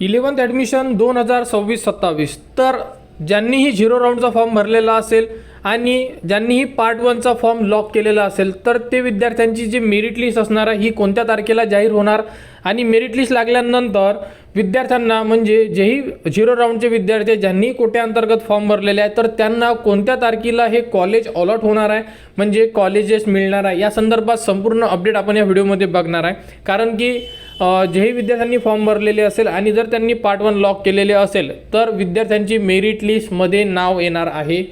11th admission 2026-27 तर ज्यांनीही 0 राऊंडचा form भरलेला असेल आणि ज्यांनीही पार्ट 1चा फॉर्म लॉक केलेला असेल तर ते विद्यार्थ्यांची जी मेरिट लिस्ट असणार आहे ही कोणत्या तारखेला जाहीर होणार आणि मेरिट लिस्ट लागल्यानंतर विद्यार्थ्यांना म्हणजे जेही 0 राऊंडचे विद्यार्थी ज्यांनी कोट्याअंतर्गत फॉर्म भरलेले आहे तर त्यांना कोणत्या तारखेला हे कॉलेज अलॉट होणार आहे म्हणजे कॉलेजेस मिळणार आहे या संदर्भात संपूर्ण अपडेट आपण या व्हिडिओमध्ये बघणार आहे। कारण की जेही विद्यार्थ्यांनी फॉर्म भरलेले असेल आणि जर त्यांनी पार्ट 1 लॉक केलेले असेल तर विद्यार्थ्यांची मेरिट लिस्टमध्ये नाव येणार आहे।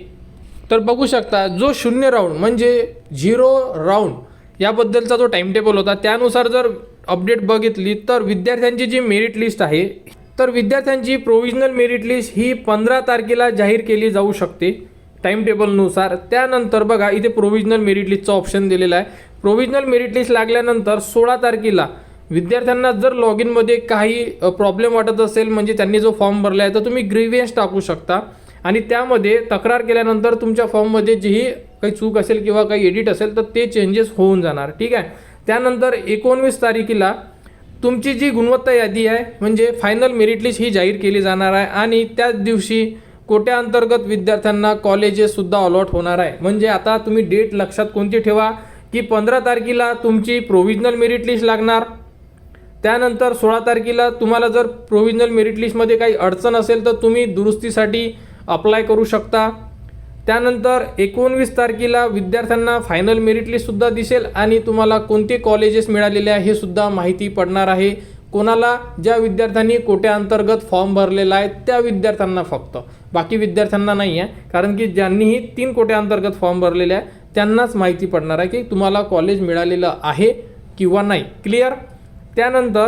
तर बघू शकता जो 0 राऊंड म्हणजे 0 राऊंड याबद्दलचा जो टाइम टेबल होता त्यानुसार जर अपडेट बघितली तर विद्यार्थ्यांची जी मेरिट लिस्ट आहे तर विद्यार्थ्यांची प्रोविजनल मेरिट लिस्ट ही 15 तारखेला जाहीर केली जाऊ शकते टाइम टेबलनुसार। त्यानंतर बघा इथे प्रोविजनल मेरिट लिस्टचा ऑप्शन दिलेला आहे। प्रोविजनल मेरिट लिस्ट लागल्यानंतर 16 तारखेला विद्यार्थ्यांना जर लॉग इनमध्ये काही प्रॉब्लेम वाटत असेल म्हणजे त्यांनी जो फॉर्म भरला आहे तर तुम्ही ग्रीव्हन्स टाकू शकता आणि त्यामध्ये तक्रार केल्यानंतर तुमच्या फॉर्ममध्ये जीही काही चूक असेल किंवा काही एडिट असेल तर ते चेंजेस होऊन जाणार, ठीक आहे। त्यानंतर 19 तारखेला तुमची जी गुणवत्ता यादी आहे म्हणजे फायनल मेरिट लिस्ट ही जाहीर केली जाणार आहे आणि त्याच दिवशी कोट्याअंतर्गत विद्यार्थ्यांना कॉलेजेससुद्धा अलॉट होणार आहे। म्हणजे आता तुम्ही डेट लक्षात कोणती ठेवा की 15 तारखेला तुमची प्रोविजनल मेरिट लिस्ट लागणार, त्यानंतर 16 तारखेला तुम्हाला जर प्रोविजनल मेरिट लिस्टमध्ये काही अडचण असेल तर तुम्ही दुरुस्तीसाठी अप्लाय करू शकता। त्यानंतर 19 तारखेला विद्यार्थ्यांना फायनल मेरिट लिस्टसुद्धा दिसेल आणि तुम्हाला कोणते कॉलेजेस मिळालेले आहे हे सुद्धा माहिती पडणार आहे। कोणाला? ज्या विद्यार्थ्यांनी कोट्याअंतर्गत फॉर्म भरलेला आहे त्या विद्यार्थ्यांना फक्त, बाकी विद्यार्थ्यांना नाही आहे। कारण की ज्यांनीही 3 कोट्याअंतर्गत फॉर्म भरलेले आहे त्यांनाच माहिती पडणार आहे की तुम्हाला कॉलेज मिळालेलं आहे किंवा नाही। क्लिअर? त्यानंतर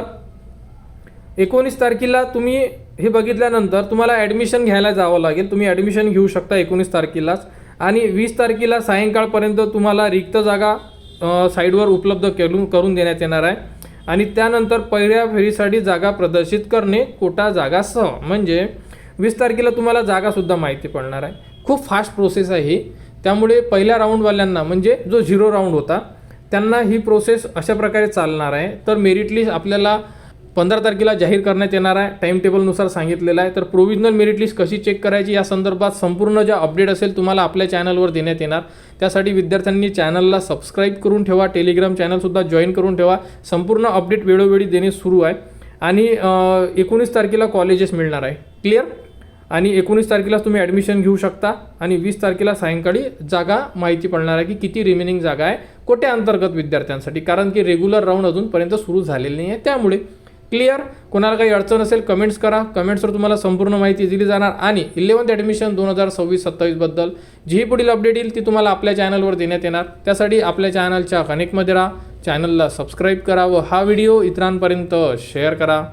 19 तारखेला तुम्ही हे बघितल्यानंतर तुम्हाला ॲडमिशन घ्यायला जावं लागेल। तुम्ही ॲडमिशन घेऊ शकता 19 तारखेलाच आणि 20 तारखेला सायंकाळपर्यंत तुम्हाला रिक्त जागा साईडवर उपलब्ध करून देण्यात येणार आहे आणि त्यानंतर पहिल्या फेरीसाठी जागा प्रदर्शित करणे कोटा जागासह म्हणजे 20 तारखेला तुम्हाला जागासुद्धा माहिती पडणार आहे। खूप फास्ट प्रोसेस आहे ही, त्यामुळे पहिल्या राऊंडवाल्यांना म्हणजे जो 0 राऊंड होता त्यांना ही प्रोसेस अशा प्रकारे चालणार आहे। तर मेरिट लिस्ट आपल्याला 15 तारखेला जाहीर करण्यात येणार आहे, टाइम टेबलनुसार सांगितलेलं आहे। तर प्रोविजनल मेरिट लिस्ट कशी चेक करायची या संदर्भात संपूर्ण ज्या अपडेट असेल तुम्हाला आपल्या चॅनलवर देण्यात येणार। त्यासाठी विद्यार्थ्यांनी चॅनलला सबस्क्राईब करून ठेवा, टेलिग्राम चॅनलसुद्धा जॉईन करून ठेवा। संपूर्ण अपडेट वेळोवेळी देणे सुरू आहे आणि 19 तारखेला कॉलेजेस मिळणार आहे। क्लिअर? आणि 19 तारखेला तुम्ही ॲडमिशन घेऊ शकता आणि 20 तारखेला सायंकाळी जागा माहिती पडणार आहे की किती रिमेनिंग जागा आहे कोट्याअंतर्गत विद्यार्थ्यांसाठी, कारण की रेग्युलर राऊंड अजूनपर्यंत सुरू झालेली नाही आहे त्यामुळे। क्लिअर? कोणाला काही अडचण असेल कमेंट्स करा, कमेंट्सवर तुम्हाला संपूर्ण माहिती दिली जाणार आणि 11th ॲडमिशन 2026-27 बद्दल जी पुढील अपडेट येईल ती तुम्हाला आपल्या चॅनलवर देण्यात येणार। त्यासाठी आपल्या चॅनलच्या कनेक्टमध्ये राहा, चॅनलला सबस्क्राईब करा व हा व्हिडिओ इतरांपर्यंत शेअर करा।